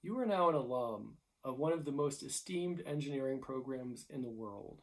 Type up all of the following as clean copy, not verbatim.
You are now an alum of one of the most esteemed engineering programs in the world.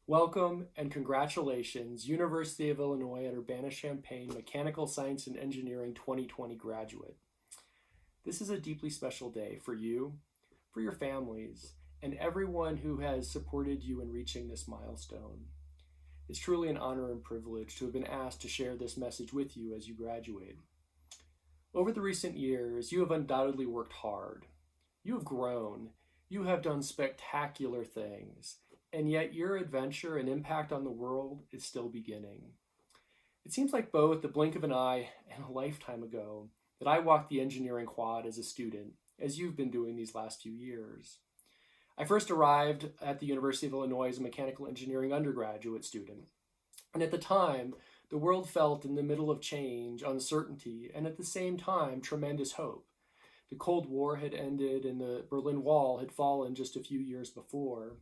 Welcome and congratulations, University of Illinois at Urbana-Champaign Mechanical Science and Engineering 2020 graduate. This is a deeply special day for you, for your families, and everyone who has supported you in reaching this milestone. It's truly an honor and privilege to have been asked to share this message with you as you graduate. Over the recent years, you have undoubtedly worked hard. You have grown. You have done spectacular things, and yet your adventure and impact on the world is still beginning. It seems like both the blink of an eye and a lifetime ago that I walked the engineering quad as a student, as you've been doing these last few years. I first arrived at the University of Illinois as a mechanical engineering undergraduate student, and at the time, the world felt in the middle of change, uncertainty, and at the same time, tremendous hope. The Cold War had ended and the Berlin Wall had fallen just a few years before.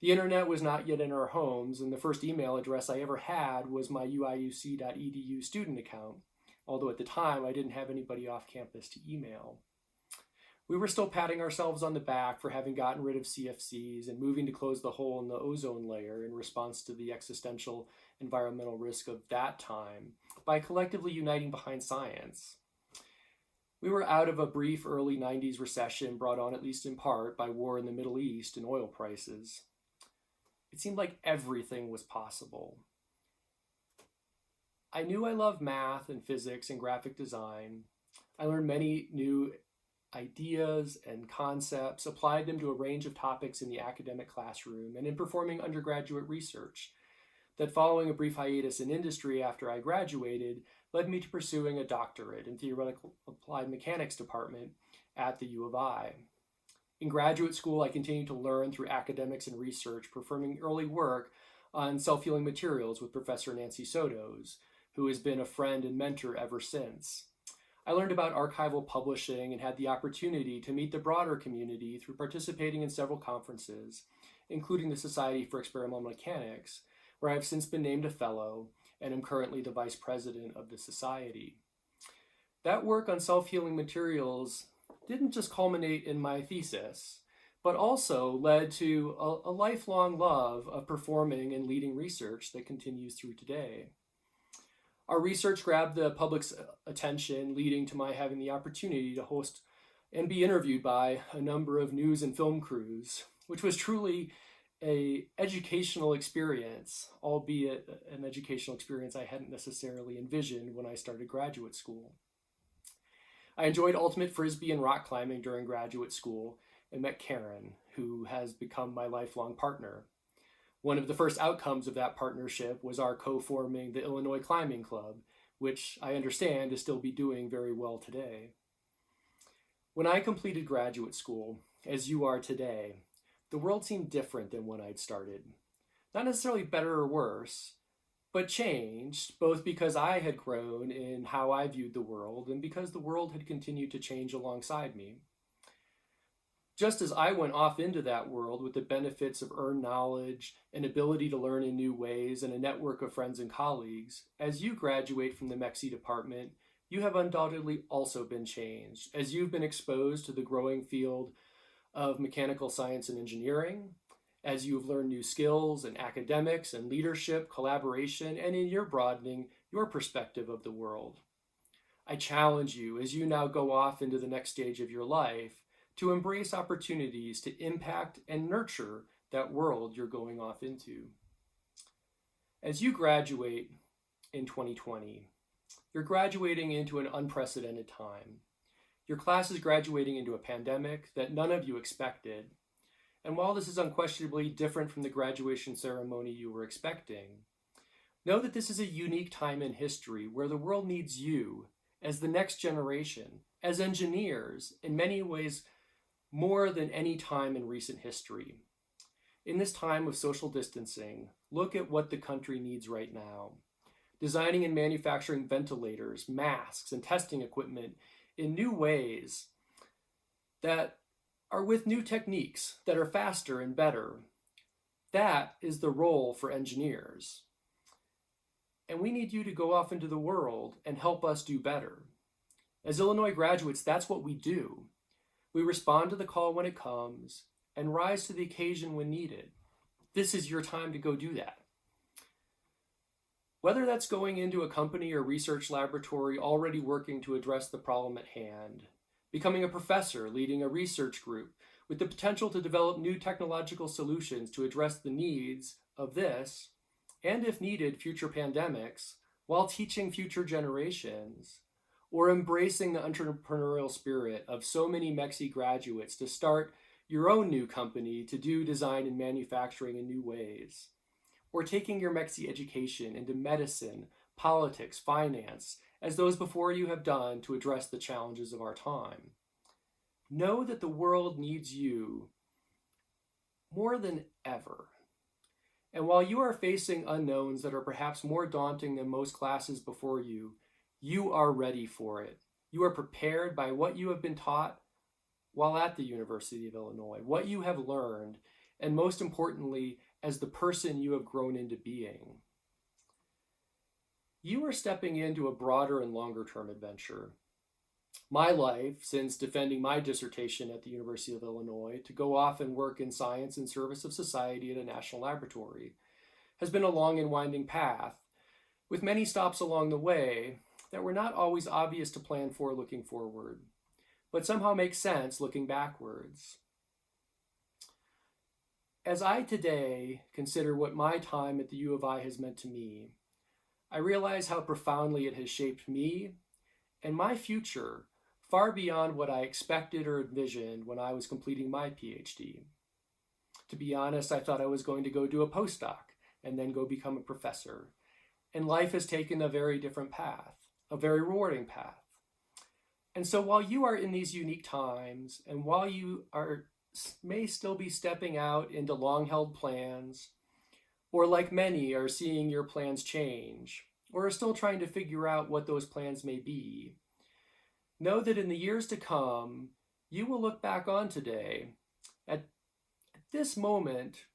The internet was not yet in our homes, and the first email address I ever had was my uiuc.edu student account, although at the time I didn't have anybody off campus to email. We were still patting ourselves on the back for having gotten rid of CFCs and moving to close the hole in the ozone layer in response to the existential environmental risk of that time by collectively uniting behind science. We were out of a brief early 90s recession brought on at least in part by war in the Middle East and oil prices. It seemed like everything was possible. I knew I loved math and physics and graphic design. I learned many new ideas and concepts, applied them to a range of topics in the academic classroom and in performing undergraduate research that, following a brief hiatus in industry after I graduated, led me to pursuing a doctorate in theoretical applied mechanics department at the U of I. In graduate school, I continued to learn through academics and research, performing early work on self-healing materials with Professor Nancy Sotos, who has been a friend and mentor ever since. I learned about archival publishing and had the opportunity to meet the broader community through participating in several conferences, including the Society for Experimental Mechanics, where I have since been named a fellow and am currently the vice president of the society. That work on self-healing materials didn't just culminate in my thesis, but also led to a lifelong love of performing and leading research that continues through today. Our research grabbed the public's attention, leading to my having the opportunity to host and be interviewed by a number of news and film crews, which was truly an educational experience, albeit an educational experience I hadn't necessarily envisioned when I started graduate school. I enjoyed ultimate frisbee and rock climbing during graduate school and met Karen, who has become my lifelong partner. One of the first outcomes of that partnership was our co-forming the Illinois Climbing Club, which I understand is still be doing very well today. When I completed graduate school, as you are today, the world seemed different than when I'd started. Not necessarily better or worse, but changed, both because I had grown in how I viewed the world and because the world had continued to change alongside me. Just as I went off into that world with the benefits of earned knowledge, an ability to learn in new ways, and a network of friends and colleagues, as you graduate from the MechSE department, you have undoubtedly also been changed, as you've been exposed to the growing field of mechanical science and engineering, as you've learned new skills in academics and leadership, collaboration, and in your broadening your perspective of the world. I challenge you, as you now go off into the next stage of your life, to embrace opportunities to impact and nurture that world you're going off into. As you graduate in 2020, you're graduating into an unprecedented time. Your class is graduating into a pandemic that none of you expected. And while this is unquestionably different from the graduation ceremony you were expecting, know that this is a unique time in history where the world needs you as the next generation, as engineers, in many ways more than any time in recent history. In this time of social distancing, look at what the country needs right now. Designing and manufacturing ventilators, masks, and testing equipment in new ways that are with new techniques that are faster and better. That is the role for engineers. And we need you to go off into the world and help us do better. As Illinois graduates, that's what we do. We respond to the call when it comes and rise to the occasion when needed. This is your time to go do that. Whether that's going into a company or research laboratory already working to address the problem at hand, becoming a professor leading a research group with the potential to develop new technological solutions to address the needs of this, and if needed, future pandemics, while teaching future generations, or embracing the entrepreneurial spirit of so many MechSE graduates to start your own new company to do design and manufacturing in new ways, or taking your MechSE education into medicine, politics, finance, as those before you have done to address the challenges of our time. Know that the world needs you more than ever. And while you are facing unknowns that are perhaps more daunting than most classes before you, you are ready for it. You are prepared by what you have been taught while at the University of Illinois, what you have learned, and most importantly, as the person you have grown into being. You are stepping into a broader and longer term adventure. My life, since defending my dissertation at the University of Illinois to go off and work in science in service of society at a national laboratory, has been a long and winding path, with many stops along the way that were not always obvious to plan for looking forward, but somehow make sense looking backwards. As I today consider what my time at the U of I has meant to me, I realize how profoundly it has shaped me and my future far beyond what I expected or envisioned when I was completing my PhD. To be honest, I thought I was going to go do a postdoc and then go become a professor. And life has taken a very different path, a very rewarding path. And so while you are in these unique times, and while you may still be stepping out into long-held plans, or like many are seeing your plans change, or are still trying to figure out what those plans may be, know that in the years to come, you will look back on today. At this moment,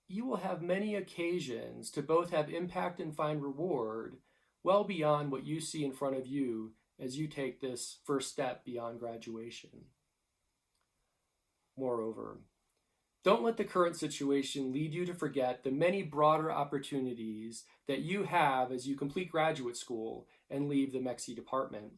you will have many occasions to both have impact and find reward well beyond what you see in front of you as you take this first step beyond graduation. Moreover, don't let the current situation lead you to forget the many broader opportunities that you have as you complete graduate school and leave the MechSE department.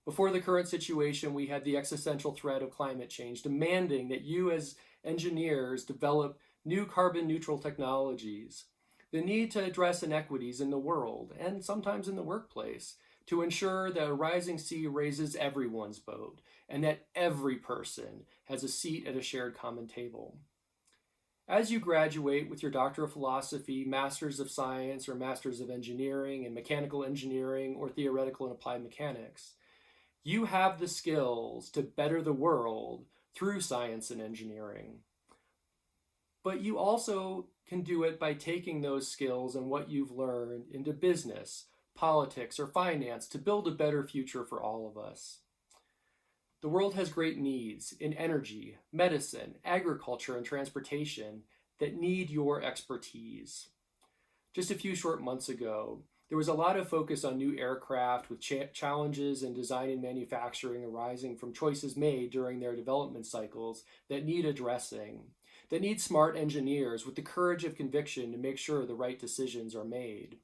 Before the current situation, we had the existential threat of climate change, demanding that you as engineers develop new carbon neutral technologies, the need to address inequities in the world and sometimes in the workplace to ensure that a rising sea raises everyone's boat and that every person has a seat at a shared common table. As you graduate with your Doctor of Philosophy, Masters of Science, or Masters of Engineering in Mechanical Engineering or Theoretical and Applied Mechanics, you have the skills to better the world through science and engineering. But you also can do it by taking those skills and what you've learned into business, politics, or finance to build a better future for all of us. The world has great needs in energy, medicine, agriculture, and transportation that need your expertise. Just a few short months ago, there was a lot of focus on new aircraft with challenges in design and manufacturing arising from choices made during their development cycles that need addressing, that need smart engineers with the courage of conviction to make sure the right decisions are made.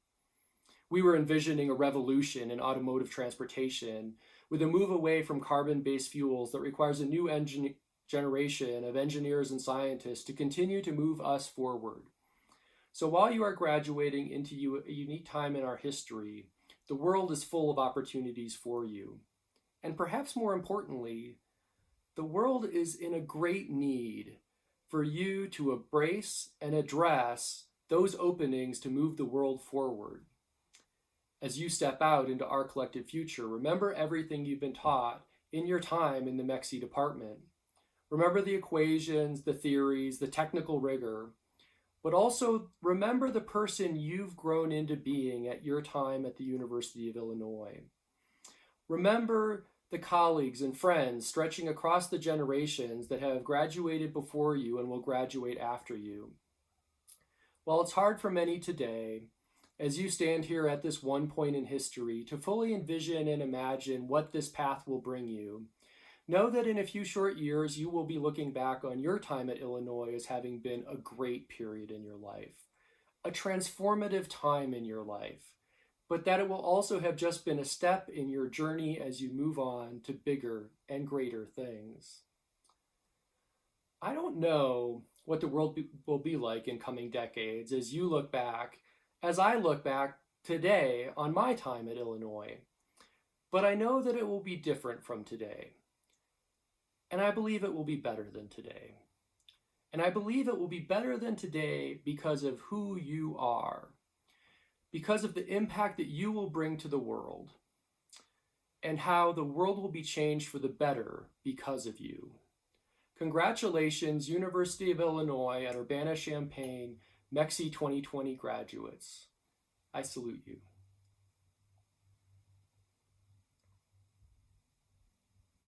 We were envisioning a revolution in automotive transportation with a move away from carbon-based fuels that requires a new generation of engineers and scientists to continue to move us forward. So while you are graduating into a unique time in our history, the world is full of opportunities for you. And perhaps more importantly, the world is in a great need for you to embrace and address those openings to move the world forward. As you step out into our collective future, remember everything you've been taught in your time in the MechSE department. Remember the equations, the theories, the technical rigor, but also remember the person you've grown into being at your time at the University of Illinois. Remember the colleagues and friends stretching across the generations that have graduated before you and will graduate after you. While it's hard for many today, as you stand here at this one point in history to fully envision and imagine what this path will bring you, Know that in a few short years, you will be looking back on your time at Illinois as having been a great period in your life, a transformative time in your life, but that it will also have just been a step in your journey as you move on to bigger and greater things. I don't know what the world will be like in coming decades as you look back, as I look back today on my time at Illinois, but I know that it will be different from today. And I believe it will be better than today. And I believe it will be better than today because of who you are, because of the impact that you will bring to the world, and how the world will be changed for the better because of you. Congratulations, University of Illinois at Urbana-Champaign, MechSE 2020 graduates. I salute you.